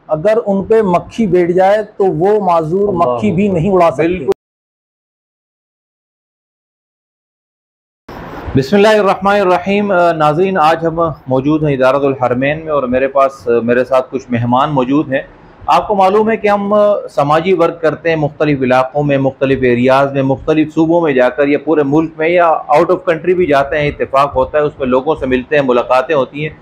अगर उन पे मक्खी बैठ जाए तो वो माजूर मक्खी भी नहीं उड़ा सकते। बिस्मिल्लाहिर्रहमानिर्रहीम। नाज़रीन, आज हम मौजूद हैं इदारतुल हरमैन में और मेरे पास मेरे साथ कुछ मेहमान मौजूद हैं। आपको मालूम है कि हम समाजी वर्क करते हैं मुख्तलिफ़ इलाक़ों में, मुख्तलिफ़ एरियाज़ में, मुख्तलिफ़ सूबों में जाकर या पूरे मुल्क में या आउट ऑफ कंट्री भी जाते हैं। इत्तेफाक होता है, उसमें लोगों से मिलते हैं, मुलाकातें होती हैं,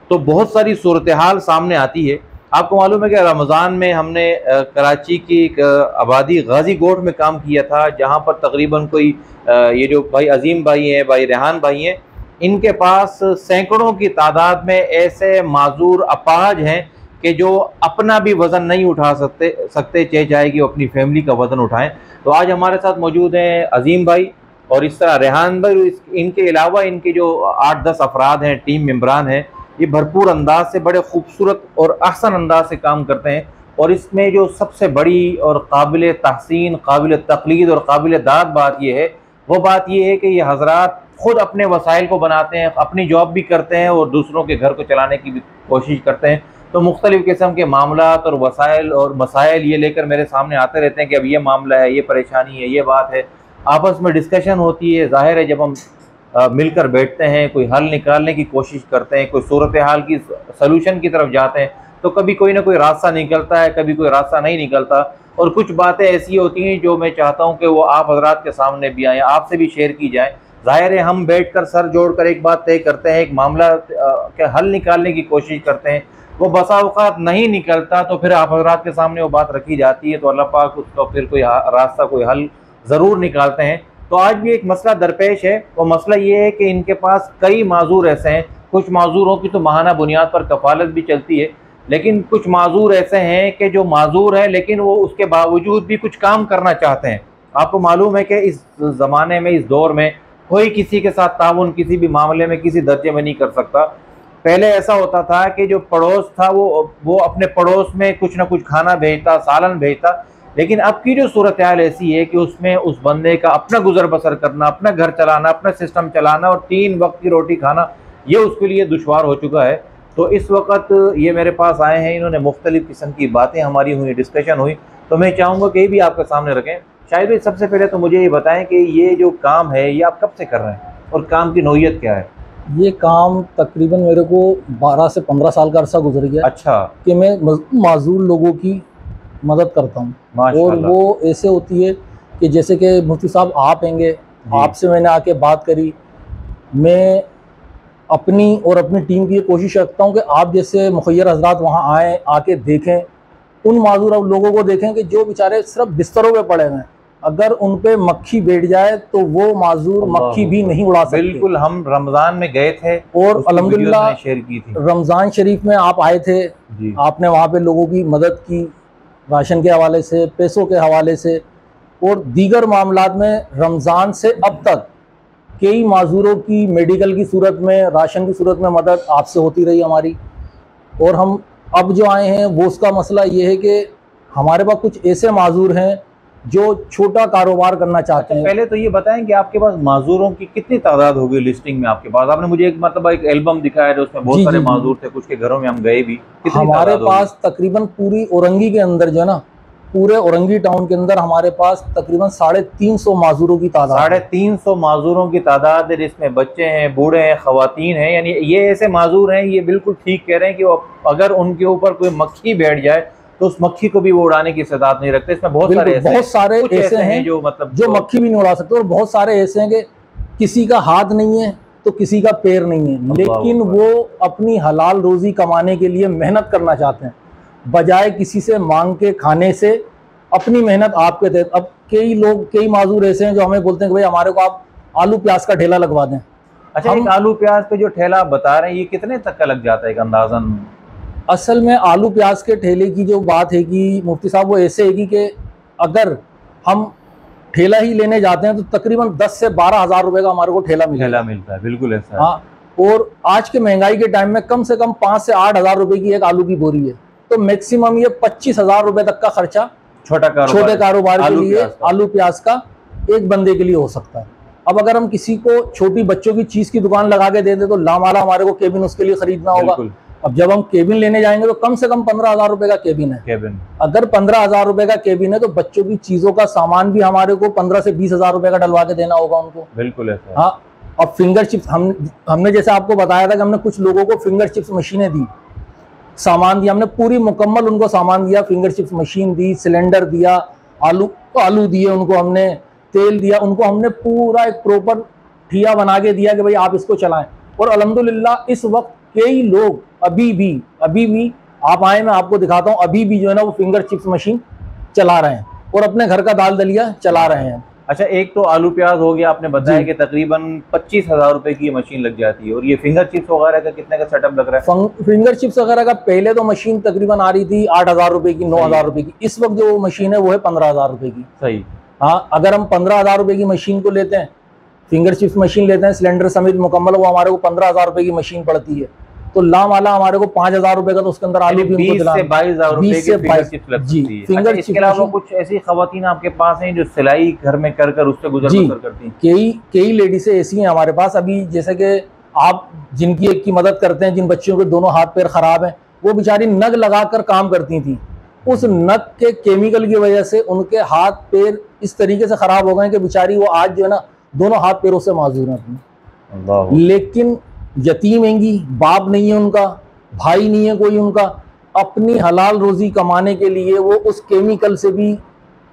तो बहुत सारी सूरत हाल सामने आती है। आपको मालूम है कि रमज़ान में हमने कराची की एक आबादी गाजी गोट में काम किया था, जहाँ पर तकरीबन कोई ये जो भाई अजीम भाई हैं, भाई रेहान भाई हैं, इनके पास सैकड़ों की तादाद में ऐसे माजूर अपाहज हैं कि जो अपना भी वज़न नहीं उठा सकते चाहे कि वो अपनी फैमिली का वज़न उठाएं। तो आज हमारे साथ मौजूद हैं अजीम भाई और इस तरह रेहान भाई। इनके अलावा इनके जो 8-10 अफराद हैं, टीम मेम्बरान हैं, ये भरपूर अंदाज से, बड़े खूबसूरत और अहसन अंदाज से काम करते हैं। और इसमें जो सबसे बड़ी और काबिल तहसीन, काबिल तक़लीद और काबिल दाद बात यह है, वो बात यह है कि ये हजरात खुद अपने वसाइल को बनाते हैं, अपनी जॉब भी करते हैं और दूसरों के घर को चलाने की भी कोशिश करते हैं। तो मुख्तलिफ़ किस्म के मामलात और वसाइल और मसाइल ये लेकर मेरे सामने आते रहते हैं कि अब ये मामला है, ये परेशानी है, ये बात है। आपस में डिस्कशन होती है। ज़ाहिर है, जब हम मिलकर बैठते हैं, कोई हल निकालने की कोशिश करते हैं, कोई सूरत हाल की सलूशन की तरफ जाते हैं, तो कभी कोई ना कोई रास्ता निकलता है, कभी कोई रास्ता नहीं निकलता। और कुछ बातें ऐसी होती हैं जो मैं चाहता हूं कि वो आप हजरात के सामने भी आएँ, आपसे भी शेयर की जाए। ज़ाहिर है, हम बैठकर सर जोड़कर एक बात तय करते हैं, एक मामला के हल निकालने की कोशिश करते हैं, वो बसा औक़ात नहीं निकलता, तो फिर आप हजरात के सामने वो बात रखी जाती है, तो अल्लाह पाक उसका फिर कोई रास्ता, कोई हल ज़रूर निकालते हैं। तो आज भी एक मसला दरपेश है। वो मसला ये है कि इनके पास कई माजूर ऐसे हैं। कुछ माजूरों की तो माहाना बुनियाद पर कफ़ालत भी चलती है, लेकिन कुछ माजूर ऐसे हैं कि जो माजूर हैं लेकिन वो उसके बावजूद भी कुछ काम करना चाहते हैं। आपको मालूम है कि इस ज़माने में, इस दौर में कोई किसी के साथ ताउन किसी भी मामले में किसी दर्जे में नहीं कर सकता। पहले ऐसा होता था कि जो पड़ोस था वो अपने पड़ोस में कुछ ना कुछ खाना भेजता, सालन भेजता, लेकिन अब की जो सूरत हाल ऐसी है कि उसमें उस बंदे का अपना गुजर बसर करना, अपना घर चलाना, अपना सिस्टम चलाना और 3 वक्त की रोटी खाना, ये उसके लिए दुश्वार हो चुका है। तो इस वक्त ये मेरे पास आए हैं, इन्होंने मुख्तलिफ़ किस्म की बातें हमारी हुई, डिस्कशन हुई, तो मैं चाहूँगा कि ये भी आपके सामने रखें। शायद भाई, सबसे पहले तो मुझे ये बताएं कि ये जो काम है ये आप कब से कर रहे हैं और काम की नौइयत क्या है? ये काम तकरीबन मेरे को 12 से 15 साल का अरसा गुजर गया। अच्छा। कि मैं माजूर लोगों की मदद करता हूँ। और वो ऐसे होती है कि जैसे कि मुफ्ती साहब आप हैंगे, आपसे मैंने आके बात करी, मैं अपनी और अपनी टीम की ये कोशिश रखता हूँ कि आप जैसे मुखय्यर हजरात वहाँ आएँ, आके देखें, उन माजूर लोगों को देखें कि जो बेचारे सिर्फ बिस्तरों पे पड़े हुए हैं, अगर उन पे मक्खी बैठ जाए तो वो माजूर मक्खी भी नहीं उड़ा सकते। बिल्कुल, हम रमज़ान में गए थे और अल्हम्दुलिल्लाह शेयर की थी। रमज़ान शरीफ में आप आए थे, आपने वहाँ पे लोगों की मदद की, राशन के हवाले से, पैसों के हवाले से और दीगर मामलात में। रमज़ान से अब तक कई माजूरों की मेडिकल की सूरत में, राशन की सूरत में मदद आपसे होती रही हमारी। और हम अब जो आए हैं वो उसका मसला ये है कि हमारे पास कुछ ऐसे माजूर हैं जो छोटा कारोबार करना चाहते हैं। पहले तो ये बताएं कि आपके पास माजूरों की कितनी तादाद होगी लिस्टिंग में आपके पास? आपने मुझे एक मतलब एक एल्बम दिखाया है उसमें बहुत सारे माजूर थे, कुछ के घरों में हम गए भी। हमारे पास तकरीबन पूरी औरंगी के अंदर जो है ना, पूरे औरंगी टाउन के अंदर हमारे पास तकरीबन 350 माजूरों की तादाद, 350 माजूरों की तादाद है, जिसमें बच्चे हैं, बूढ़े हैं, खवातीन हैं। यानी ये ऐसे माजूर हैं, ये बिल्कुल ठीक कह रहे हैं कि अगर उनके ऊपर कोई मक्खी बैठ जाए तो उस मक्खी को भी वो उड़ाने की इस्तेदाद नहीं रखते। इसमें बहुत सारे ऐसे हैं जो मतलब जो मक्खी भी नहीं उड़ा सकते, और बहुत सारे ऐसे हैं कि किसी का हाथ नहीं है तो किसी का पैर नहीं है, लेकिन वो अपनी हलाल रोजी कमाने के लिए मेहनत करना चाहते हैं, बजाय किसी से मांग के खाने से अपनी मेहनत आपके तहत। अब कई माजूर ऐसे हैं जो हमें बोलते हैं कि भाई हमारे को आप आलू प्याज का ठेला लगवा दें। अच्छा, एक आलू प्याज पे जो ठेला आप बता रहे हैं, ये कितने तक का लग जाता है एक अंदाजन? असल में आलू प्याज के ठेले की जो बात है कि मुफ्ती साहब वो ऐसे है कि अगर हम ठेला ही लेने जाते हैं तो तकरीबन 10 से 12 हज़ार रुपए का हमारे को ठेला मिलता है। बिल्कुल ऐसा। हाँ, और आज के महंगाई के टाइम में कम से कम 5 से 8 हज़ार रुपए की एक आलू की बोरी है, तो मैक्सिमम ये 25 हज़ार रुपए तक का खर्चा छोटे कारोबार के लिए आलू प्याज का एक बंदे के लिए हो सकता है। अब अगर हम किसी को छोटी बच्चों की चीज की दुकान लगा के दे दें तो लामाला हमारे को केबिन उसके लिए खरीदना होगा, अब जब हम केबिन लेने जाएंगे तो कम से कम 15,000 रुपए का केबिन है। केबिन अगर 15,000 रुपए का केबिन है तो बच्चों की चीजों का सामान भी हमारे को 15 से 20,000 रुपए का डलवा के देना होगा उनको। बिल्कुल है। हाँ, अब फिंगर चिप्स हमने जैसे आपको बताया था कि हमने कुछ लोगों को फिंगर चिप्स मशीनें दी, सामान दिया, हमने पूरी मुकम्मल उनको सामान दिया, फिंगर चिप्स मशीन दी, सिलेंडर दिया, आलू दिए उनको, हमने तेल दिया उनको, हमने पूरा एक प्रॉपर ठिया बना के दिया कि भाई आप इसको चलाएं। और अल्हम्दुलिल्लाह इस वक्त कई लोग अभी भी आप आए, मैं आपको दिखाता हूँ, अभी भी जो है ना वो फिंगर चिप्स मशीन चला रहे हैं और अपने घर का दाल दलिया चला रहे हैं। अच्छा, एक तो आलू प्याज हो गया, आपने बताया कि तकरीबन 25,000 रुपए की ये मशीन लग जाती है, और ये फिंगर चिप्स वगैरह का कितने का सेटअप लग रहा है? फिंगर चिप्स वगैरह का पहले तो मशीन तकरीबन आ रही थी 8,000 रुपए की, 9,000 रुपए की। इस वक्त जो मशीन है वो है 15,000 रुपए की। सही। हाँ, अगर हम 15,000 रुपए की मशीन को लेते हैं, फिंगर चिप्स मशीन लेते हैं सिलेंडर समेत मुकम्मल, वो हमारे को 15,000 रुपए की मशीन पड़ती है। तो लामाला हमारे को 5,000 रुपए का तो उसके अंदर आलू भी 20 से 22,000 रुपए की फिंगर चिप्स लग सकती है। Finger chips. इसके अलावा कुछ ऐसी खवातीन आपके पास हैं जो सिलाई घर में कर उससे गुजर बसर करती हैं? कई लेडीज ऐसी हैं हमारे पास अभी, जैसे कि आप जिनकी एक की मदद करते हैं, जिन बच्चियों के दोनों हाथ पैर खराब हैं, वो बेचारी नग लगाकर काम करती थी। उस नग के केमिकल की वजह से उनके हाथ पैर इस तरीके से खराब हो गए कि बेचारी वो आज जो है ना दोनों हाथ पैरों से माजूर हैं अपनी। लेकिन यतीम हैंगी, बाप नहीं है उनका, भाई नहीं है कोई उनका, अपनी हलाल रोजी कमाने के लिए वो उस केमिकल से भी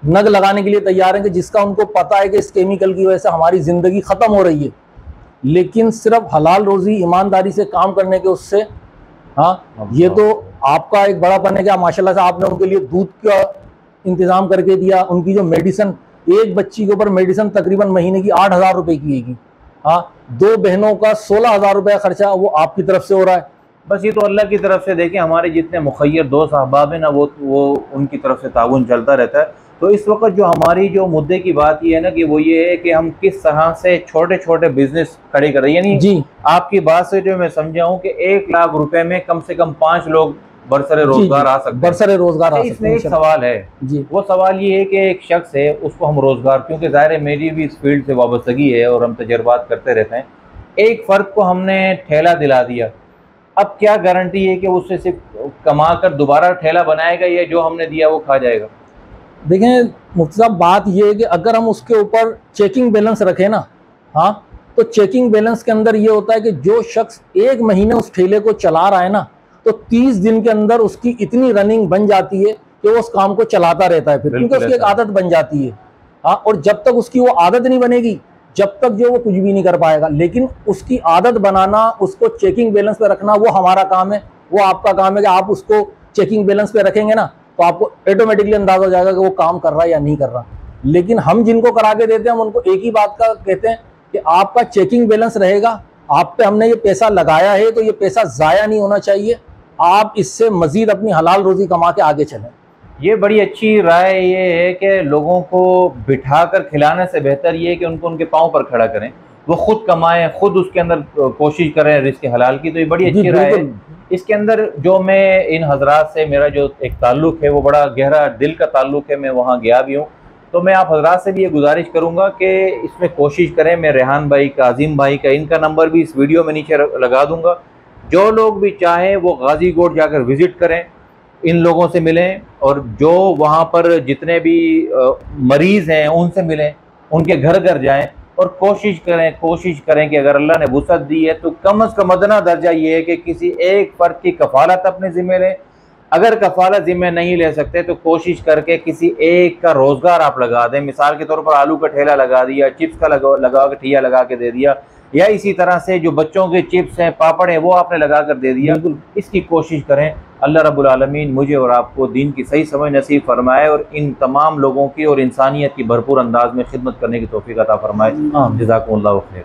नग लगाने के लिए तैयार हैं कि जिसका उनको पता है कि इस केमिकल की वजह से हमारी ज़िंदगी ख़त्म हो रही है, लेकिन सिर्फ हलाल रोजी ईमानदारी से काम करने के उससे। हाँ, ये तो आपका एक बड़ापन है कि माशाल्लाह से आपने उनके लिए दूध का इंतज़ाम करके दिया, उनकी जो मेडिसिन, एक बच्ची के ऊपर मेडिसिन तकरीबन महीने की 8,000 रुपये की है। हाँ, 2 बहनों का 16,000 रुपये खर्चा वो आपकी तरफ से हो रहा है। बस ये तो अल्लाह की तरफ से, देखें हमारे जितने मुखय्यर दोस्त अहबाब हैं ना, वो उनकी तरफ से ताउन चलता रहता है। तो इस वक्त जो हमारी जो मुद्दे की बात ये है ना कि वो ये है कि हम किस तरह से छोटे छोटे बिजनेस खड़े कर रहे हैं। यानी जी आपकी बात से जो मैं समझा हूँ कि 1 लाख रुपए में कम से कम 5 लोग बरसरे रोजगार आ सकते हैं। बरसरे रोजगार आ सकते हैं। इसमें एक सवाल है जी, वो सवाल ये है कि एक शख्स है, उसको हम रोजगार, क्योंकि ज़ाहिर है मेरी भी इस फील्ड से वाबस्तगी है और हम तजर्बात करते रहते हैं, एक फ़र्द को हमने ठेला दिला दिया, अब क्या गारंटी है कि उससे सिर्फ कमा कर दोबारा ठेला बनाएगा या जो हमने दिया वो खा जाएगा? देखें मुफ्ती साहब, बात ये है कि अगर हम उसके ऊपर चेकिंग बैलेंस रखें ना, हाँ, तो चेकिंग बैलेंस के अंदर ये होता है कि जो शख्स 1 महीने उस ठेले को चला रहा है ना, तो 30 दिन के अंदर उसकी इतनी रनिंग बन जाती है कि वो उस काम को चलाता रहता है फिर, क्योंकि उसकी एक आदत बन जाती है। हाँ, और जब तक उसकी वो आदत नहीं बनेगी, जब तक जो वो कुछ भी नहीं कर पाएगा। लेकिन उसकी आदत बनाना, उसको चेकिंग बैलेंस पे रखना, वो हमारा काम है, वो आपका काम है कि आप उसको चेकिंग बैलेंस पे रखेंगे ना, तो आपको ऑटोमेटिकली अंदाजा हो जाएगा कि वो काम कर रहा है या नहीं कर रहा। लेकिन हम जिनको करा के देते हैं, हम उनको एक ही बात का कहते हैं कि आपका चेकिंग बैलेंस रहेगा, आप पे हमने ये पैसा लगाया है तो ये पैसा ज़ाया नहीं होना चाहिए, आप इससे मजीद अपनी हलाल रोजी कमा के आगे चलें। ये बड़ी अच्छी राय ये है कि लोगों को बिठा कर खिलाने से बेहतर ये है कि उनको उनके पाँव पर खड़ा करें, वो खुद कमाएं, खुद उसके अंदर कोशिश करें रिस्क हलाल की। तो ये बड़ी अच्छी राय है। इसके अंदर जो मैं इन हजरात से मेरा जो एक ताल्लुक़ है वो बड़ा गहरा दिल का ताल्लुक़ है, मैं वहाँ गया भी हूँ, तो मैं आप हजरात से भी ये गुजारिश करूँगा कि इसमें कोशिश करें। मैं रेहान भाई का, अजीम भाई का, इनका नंबर भी इस वीडियो में नीचे लगा दूँगा। जो लोग भी चाहें वो गाजीकोट जाकर विज़िट करें, इन लोगों से मिलें, और जो वहाँ पर जितने भी मरीज़ हैं उनसे मिलें, उनके घर घर जाएं और कोशिश करें कि अगर अल्लाह ने वुसअत दी है तो कम से कम अदना दर्जा ये है कि किसी एक फ़र्द की कफ़ालत अपने ज़िम्मे लें। अगर कफ़ालत ज़िम्मे नहीं ले सकते तो कोशिश करके किसी एक का रोज़गार आप लगा दें। मिसाल के तौर पर आलू का ठेला लगा दिया, चिप्स का लगा के ठिया लगा के दे दिया, या इसी तरह से जो बच्चों के चिप्स हैं, पापड़ हैं, वो आपने लगा कर दे दिया। इसकी कोशिश करें। अल्लाह रब्बुल आलमीन मुझे और आपको दीन की सही समझ नसीब फरमाए और इन तमाम लोगों की और इंसानियत की भरपूर अंदाज में खिदमत करने की तौफीक अता फरमाए। जज़ाकुमुल्लाहु खैर।